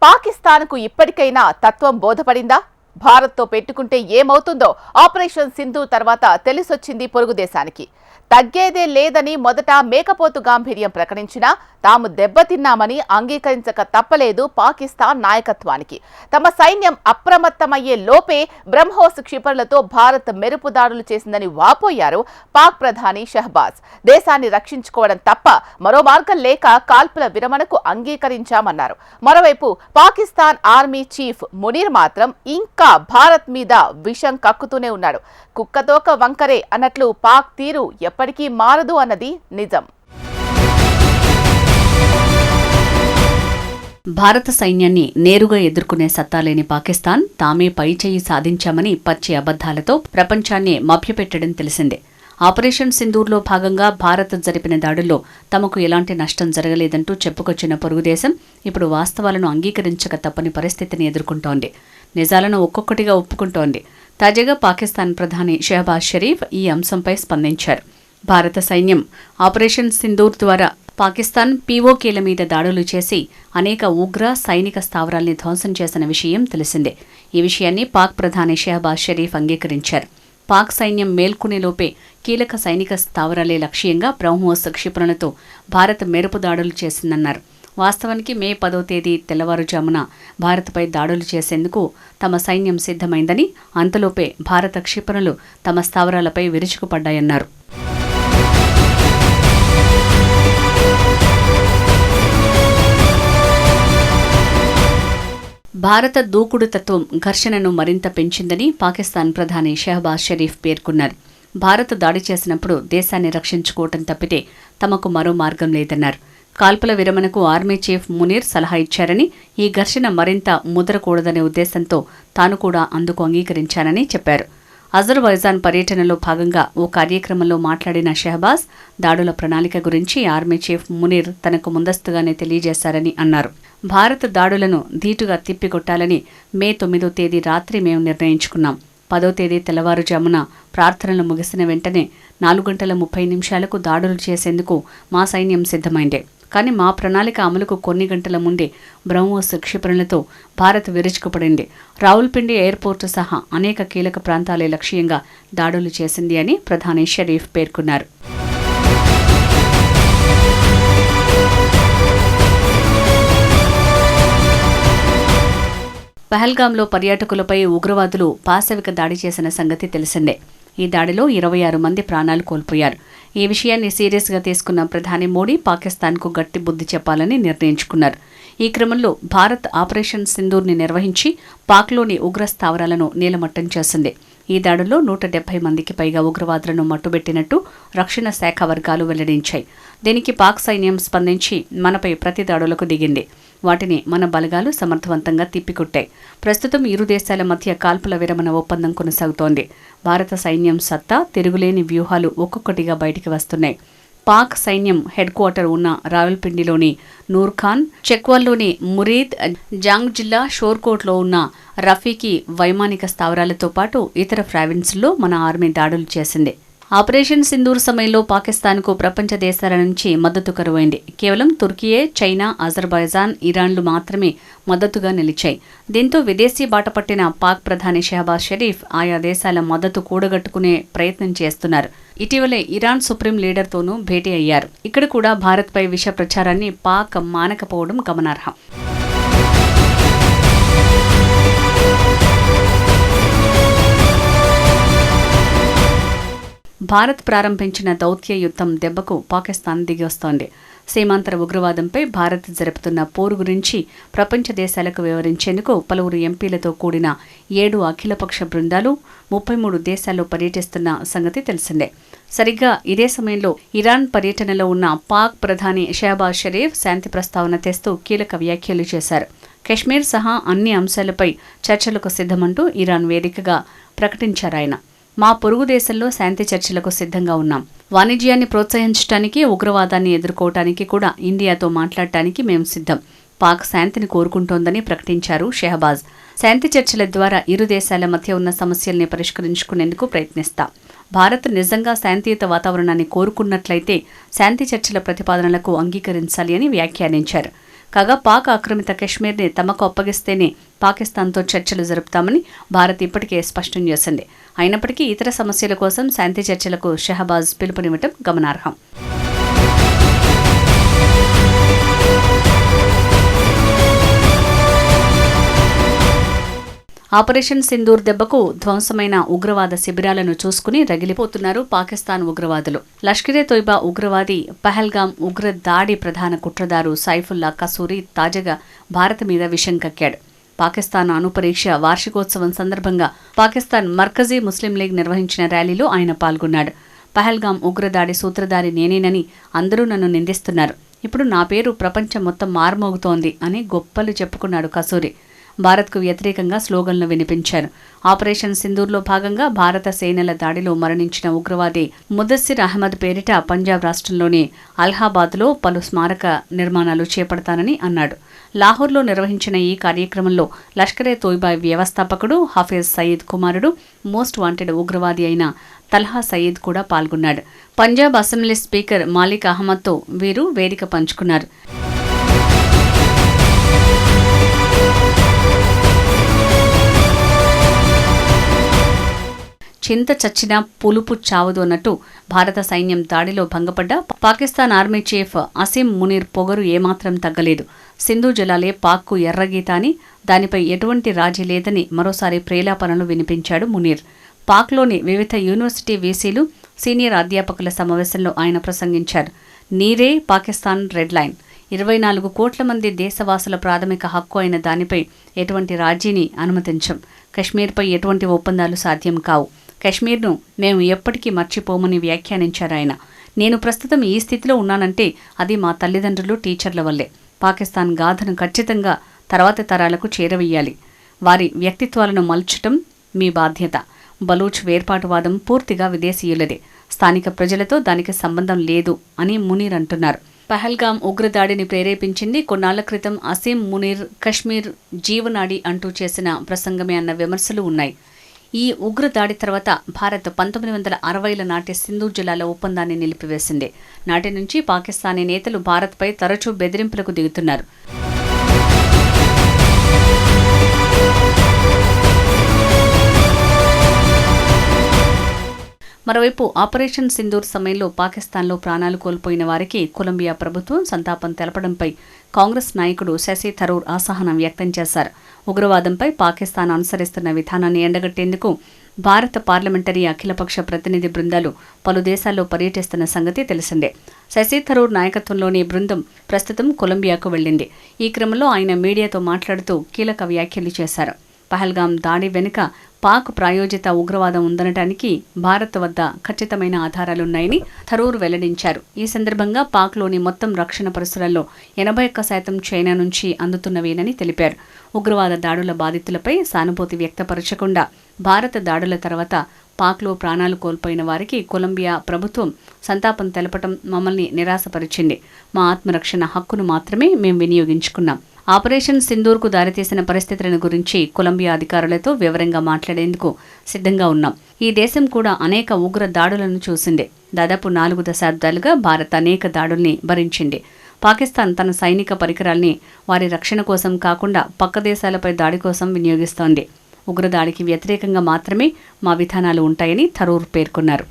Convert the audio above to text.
పాకిస్తాన్కు ఇప్పటికైనా తత్వం బోధపడిందా? భారత్తో పెట్టుకుంటే ఏమవుతుందో ఆపరేషన్ సింధు తర్వాత తెలిసొచ్చింది పొరుగు దేశానికి. తగ్గేదే లేదని మొదట మేకపోతు గాంభీర్యం ప్రకటించినా తాము దెబ్బతిన్నామని అంగీకరించక తప్పలేదు పాకిస్తాన్ నాయకత్వానికి. తమ సైన్యం అప్రమత్తమయ్యే లోపే బ్రహ్మోస్ క్షిపణులతో భారత్ మెరుపు దాడులు చేసిందని వాపోయారు పాక్ ప్రధాని షహబాజ్. దేశాన్ని రక్షించుకోవడం తప్ప మరో మార్గం లేక కాల్పుల విరమణకు అంగీకరించామన్నారు. మరోవైపు పాకిస్తాన్ ఆర్మీ చీఫ్ మునీర్ మాత్రం ఇంకా భారత్ మీద విషం కక్కుతూనే ఉన్నాడు. కుక్కతోక వంకరే అన్నట్లు పాక్ తీరు ఎప్పటికీ మారదు అన్నది నిజం. భారత సైన్యాన్ని నేరుగా ఎదుర్కొనే సత్తాలేని పాకిస్తాన్ తామే పైచేయి సాధించామని పచ్చి అబద్ధాలతో ప్రపంచాన్ని మభ్యపెట్టడం తెలిసిందే. ఆపరేషన్ సింధూర్లో భాగంగా భారత్ జరిపిన దాడుల్లో తమకు ఎలాంటి నష్టం జరగలేదంటూ చెప్పుకొచ్చిన పొరుగుదేశం ఇప్పుడు వాస్తవాలను అంగీకరించక తప్పని పరిస్థితిని ఎదుర్కొంటోంది. నిజాలను ఒక్కొక్కటిగా ఒప్పుకుంటోంది. తాజాగా పాకిస్తాన్ ప్రధాని షహబాజ్ షరీఫ్ ఈ అంశంపై స్పందించారు. భారత సైన్యం ఆపరేషన్ సింధూర్ ద్వారా పాకిస్తాన్ పీఓకేల మీద దాడులు చేసి అనేక ఉగ్ర సైనిక స్థావరాల్ని ధ్వంసం చేసిన విషయం తెలిసిందే. ఈ విషయాన్ని పాక్ ప్రధాని షహబాజ్ షరీఫ్ అంగీకరించారు. పాక్ సైన్యం మేల్కొనేలోపే కీలక సైనిక స్థావరాలే లక్ష్యంగా బ్రహ్మోస్ క్షిపణులతో భారత్ మెరుపు దాడులు చేసిందన్నారు. వాస్తవానికి మే 10వ తేదీ తెల్లవారుజామున భారత్పై దాడులు చేసేందుకు తమ సైన్యం సిద్ధమైందని, అంతలోపే భారత క్షిపణులు తమ స్థావరాలపై విరుచుకుపడ్డాయన్నారు. భారత దూకుడు తత్వం ఘర్షణను మరింత పెంచిందని పాకిస్తాన్ ప్రధాని షహబాజ్ షరీఫ్ పేర్కొన్నారు. భారత్ దాడి చేసినప్పుడు దేశాన్ని రక్షించుకోవటం తప్పితే తమకు మరో మార్గం లేదన్నారు. కాల్పుల విరమణకు ఆర్మీ చీఫ్ మునీర్ సలహా ఇచ్చారని, ఈ ఘర్షణ మరింత ముదరకూడదనే ఉద్దేశంతో తాను కూడా అందుకు అంగీకరించానని చెప్పారు. అజర్బైజాన్ పర్యటనలో భాగంగా ఓ కార్యక్రమంలో మాట్లాడిన షహబాజ్ దాడుల ప్రణాళిక గురించి ఆర్మీ చీఫ్ మునీర్ తనకు ముందస్తుగానే తెలియజేశారని అన్నారు. భారత్ దాడులను ధీటుగా తిప్పికొట్టాలని మే 9వ తేదీ రాత్రి మేము నిర్ణయించుకున్నాం. 10వ తేదీ తెల్లవారుజామున ప్రార్థనలు ముగిసిన వెంటనే 4:30 దాడులు చేసేందుకు మా సైన్యం సిద్ధమైందే. కానీ మా ప్రణాళిక అమలుకు కొన్ని గంటల ముందే బ్రహ్మోస్ క్షిపణులతో భారత్ విరుచుకుపడింది. రావుల్పిండి ఎయిర్పోర్టు సహా అనేక కీలక ప్రాంతాలే లక్ష్యంగా దాడులు చేసింది అని ప్రధాని షరీఫ్ పేర్కొన్నారు. పహల్గాంలో పర్యాటకులపై ఉగ్రవాదులు పాశవిక దాడి చేసిన సంగతి తెలిసిందే. ఈ దాడిలో 26 మంది ప్రాణాలు కోల్పోయారు. ఈ విషయాన్ని సీరియస్గా తీసుకున్న ప్రధాని మోడీ పాకిస్తాన్కు గట్టి బుద్ధి చెప్పాలని నిర్ణయించుకున్నారు. ఈ క్రమంలో భారత్ ఆపరేషన్ సింధూర్ని నిర్వహించి పాక్లోని ఉగ్ర స్థావరాలను నీలమట్టం చేసింది. ఈ దాడుల్లో 170 మందికి పైగా ఉగ్రవాదులను మట్టుబెట్టినట్టు రక్షణ శాఖ వర్గాలు వెల్లడించాయి. దీనికి పాక్ సైన్యం స్పందించి మనపై ప్రతి దాడులకు దిగింది. వాటిని మన బలగాలు సమర్థవంతంగా తిప్పికొట్టాయి. ప్రస్తుతం ఇరు దేశాల మధ్య కాల్పుల విరమణ ఒప్పందం కొనసాగుతోంది. భారత సైన్యం సత్తా, తిరుగులేని వ్యూహాలు ఒక్కొక్కటిగా బయటికి వస్తున్నాయి. పాక్ సైన్యం హెడ్ క్వార్టర్ ఉన్న రావల్పిండిలోని నూర్ఖాన్, చెక్వాల్లోని మురీద్, జాంగ్ జిల్లా షోర్కోట్లో ఉన్న రఫీకి వైమానిక స్థావరాలతో పాటు ఇతర ప్రావిన్సుల్లో మన ఆర్మీ దాడులు చేసింది. ఆపరేషన్ సింధూర్ సమయంలో పాకిస్తాన్కు ప్రపంచ దేశాల నుంచి మద్దతు కరువైంది. కేవలం తుర్కియే, చైనా, అజర్బైజాన్, ఇరాన్లు మాత్రమే మద్దతుగా నిలిచాయి. దీంతో విదేశీ బాట పట్టిన పాక్ ప్రధాని షహబాజ్ షరీఫ్ ఆయా దేశాల మద్దతు కూడగట్టుకునే ప్రయత్నం చేస్తున్నారు. ఇటీవలే ఇరాన్ సుప్రీం లీడర్తోనూ భేటీ అయ్యారు. ఇక్కడ కూడా భారత్పై విష ప్రచారాన్ని పాక్ మానకపోవడం గమనార్హం. భారత్ ప్రారంభించిన దౌత్య యుద్ధం దెబ్బకు పాకిస్తాన్ దిగివస్తోంది. సీమాంతర ఉగ్రవాదంపై భారత్ జరుపుతున్న పోరు గురించి ప్రపంచ దేశాలకు వివరించేందుకు పలువురు ఎంపీలతో కూడిన 7 అఖిలపక్ష బృందాలు 33 దేశాల్లో పర్యటిస్తున్న సంగతి తెలిసిందే. సరిగ్గా ఇదే సమయంలో ఇరాన్ పర్యటనలో ఉన్న పాక్ ప్రధాని షహబాజ్ షరీఫ్ శాంతి ప్రస్తావన తెస్తూ కీలక వ్యాఖ్యలు చేశారు. కశ్మీర్ సహా అన్ని అంశాలపై చర్చలకు సిద్ధమంటూ ఇరాన్ వేదికగా ప్రకటించారాయన. మా పొరుగు దేశంలో శాంతి చర్చలకు సిద్ధంగా ఉన్నాం. వాణిజ్యాన్ని ప్రోత్సహించడానికి, ఉగ్రవాదాన్ని ఎదుర్కోవటానికి కూడా ఇండియాతో మాట్లాడటానికి మేం సిద్ధం. పాక్ శాంతిని కోరుకుంటోందని ప్రకటించారు షహబాజ్. శాంతి చర్చల ద్వారా ఇరు దేశాల మధ్య ఉన్న సమస్యల్ని పరిష్కరించుకునేందుకు ప్రయత్నిస్తాం. భారత్ నిజంగా శాంతియుత వాతావరణాన్ని కోరుకున్నట్లయితే శాంతి చర్చల ప్రతిపాదనలకు అంగీకరించాలి అని వ్యాఖ్యానించారు. కాగా పాక్ ఆక్రమిత కశ్మీర్ని తమకు అప్పగిస్తేనే పాకిస్తాన్తో చర్చలు జరుపుతామని భారత్ ఇప్పటికే స్పష్టం చేసింది. అయినప్పటికీ ఇతర సమస్యల కోసం శాంతి చర్చలకు షహబాజ్ పిలుపునివ్వటం గమనార్హం. ఆపరేషన్ సింధూర్ దెబ్బకు ధ్వంసమైన ఉగ్రవాద శిబిరాలను చూసుకుని రగిలిపోతున్నారు పాకిస్తాన్ ఉగ్రవాదులు. లష్కరే తోయిబా ఉగ్రవాది పహల్గాం ఉగ్ర దాడి ప్రధాన కుట్రదారు సైఫుల్లా కసూరి తాజాగా భారత్ మీద విషం కక్కాడు. పాకిస్తాన్ అణుపరీక్ష వార్షికోత్సవం సందర్భంగా పాకిస్తాన్ మర్కజీ ముస్లిం లీగ్ నిర్వహించిన ర్యాలీలో ఆయన పాల్గొన్నాడు. పహల్గాం ఉగ్రదాడి సూత్రధారి నేనేనని అందరూ నన్ను నిందిస్తున్నారు. ఇప్పుడు నా పేరు ప్రపంచం మొత్తం మారుమోగుతోంది అని గొప్పలు చెప్పుకున్నాడు కసూరి. భారత్కు వ్యతిరేకంగా స్లోగన్లు వినిపించారు. ఆపరేషన్ సింధూర్లో భాగంగా భారత సేనల దాడిలో మరణించిన ఉగ్రవాది ముదస్సిర్ అహ్మద్ పేరిట పంజాబ్ రాష్ట్రంలోని అలహాబాద్లో పలు స్మారక నిర్మాణాలు చేపడతానని అన్నాడు. లాహోర్లో నిర్వహించిన ఈ కార్యక్రమంలో లష్కరే తోయిబా వ్యవస్థాపకుడు హఫీజ్ సయీద్ కుమారుడు మోస్ట్ వాంటెడ్ ఉగ్రవాది అయిన తల్హా సయీద్ కూడా పాల్గొన్నాడు. పంజాబ్ అసెంబ్లీ స్పీకర్ మాలిక్ అహ్మద్తో వీరు వేదిక పంచుకున్నారు. చింత చచ్చినా పులుపు చావదు అన్నట్టు భారత సైన్యం దాడిలో భంగపడ్డ పాకిస్తాన్ ఆర్మీ చీఫ్ అసీం మునీర్ పొగరు ఏమాత్రం తగ్గలేదు. సింధు జలాలే పాక్కు ఎర్రగీత అని, దానిపై ఎటువంటి రాజీ లేదని మరోసారి ప్రేలాపనలు వినిపించాడు మునీర్. పాక్లోని వివిధ యూనివర్సిటీ వీసీలు, సీనియర్ అధ్యాపకుల సమావేశంలో ఆయన ప్రసంగించారు. నీరే పాకిస్తాన్ రెడ్ లైన్. 24 కోట్ల మంది దేశవాసుల ప్రాథమిక హక్కు అయిన దానిపై ఎటువంటి రాజీని అనుమతించం. కశ్మీర్పై ఎటువంటి ఒప్పందాలు సాధ్యం కావు. కశ్మీర్ను మేము ఎప్పటికీ మర్చిపోమని వ్యాఖ్యానించారు ఆయన. నేను ప్రస్తుతం ఈ స్థితిలో ఉన్నానంటే అది మా తల్లిదండ్రులు, టీచర్ల వల్లే. పాకిస్తాన్ గాథను ఖచ్చితంగా తర్వాతి తరాలకు చేరవేయాలి. వారి వ్యక్తిత్వాలను మలచటం మీ బాధ్యత. బలూచ్ వేర్పాటువాదం పూర్తిగా విదేశీయులదే. స్థానిక ప్రజలతో దానికి సంబంధం లేదు అని మునీర్ అంటున్నారు. పహల్గాం ఉగ్రదాడిని ప్రేరేపించింది కొన్నాళ్ల క్రితం అసీం మునీర్ కశ్మీర్ జీవనాడి అంటూ చేసిన ప్రసంగమే అన్న విమర్శలు ఉన్నాయి. ఈ ఉగ్రదాడి తర్వాత భారత్ 1960ల నాటి సింధు జలాల ఒప్పందాన్ని నిలిపివేసింది. నాటి నుంచి పాకిస్తానీ నేతలు భారత్పై తరచూ బెదిరింపులకు దిగుతున్నారు. మరోవైపు ఆపరేషన్ సింధూర్ సమయంలో పాకిస్తాన్లో ప్రాణాలు కోల్పోయిన వారికి కొలంబియా ప్రభుత్వం సంతాపం తెలపడంపై కాంగ్రెస్ నాయకుడు శశి థరూర్ అసహనం వ్యక్తం చేశారు. ఉగ్రవాదంపై పాకిస్తాన్ అనుసరిస్తున్న విధానాన్ని ఎండగట్టేందుకు భారత పార్లమెంటరీ అఖిలపక్ష ప్రతినిధి బృందాలు పలు దేశాల్లో పర్యటిస్తున్న సంగతి తెలిసిందే. శశి థరూర్ నాయకత్వంలోని బృందం ప్రస్తుతం కొలంబియాకు వెళ్లింది. ఈ క్రమంలో ఆయన మీడియాతో మాట్లాడుతూ కీలక వ్యాఖ్యలు చేశారు. పహల్గాం దాడి వెనుక పాక్ ప్రాయోజిత ఉగ్రవాదం ఉందనటానికి భారత్ వద్ద ఖచ్చితమైన ఆధారాలున్నాయని థరూర్ వెల్లడించారు. ఈ సందర్భంగా పాక్లోని మొత్తం రక్షణ పరిసరాల్లో 81% చైనా నుంచి అందుతున్నవేనని తెలిపారు. ఉగ్రవాద దాడుల బాధితులపై సానుభూతి వ్యక్తపరచకుండా భారత దాడుల తర్వాత పాక్లో ప్రాణాలు కోల్పోయిన వారికి కొలంబియా ప్రభుత్వం సంతాపం తెలపటం మమ్మల్ని నిరాశపరిచింది. మా ఆత్మరక్షణ హక్కును మాత్రమే మేం వినియోగించుకున్నాం. ఆపరేషన్ సింధూర్కు దారితీసిన పరిస్థితులను గురించి కొలంబియా అధికారులతో వివరంగా మాట్లాడేందుకు సిద్ధంగా ఉన్నాం. ఈ దేశం కూడా అనేక ఉగ్ర దాడులను చూసింది. దాదాపు 4 దశాబ్దాలుగా భారత్ అనేక దాడుల్ని భరించింది. పాకిస్తాన్ తన సైనిక పరికరాల్ని వారి రక్షణ కోసం కాకుండా పక్క దేశాలపై దాడి కోసం వినియోగిస్తోంది. ఉగ్రదాడికి వ్యతిరేకంగా మాత్రమే మా విధానాలు ఉంటాయని థరూర్ పేర్కొన్నారు.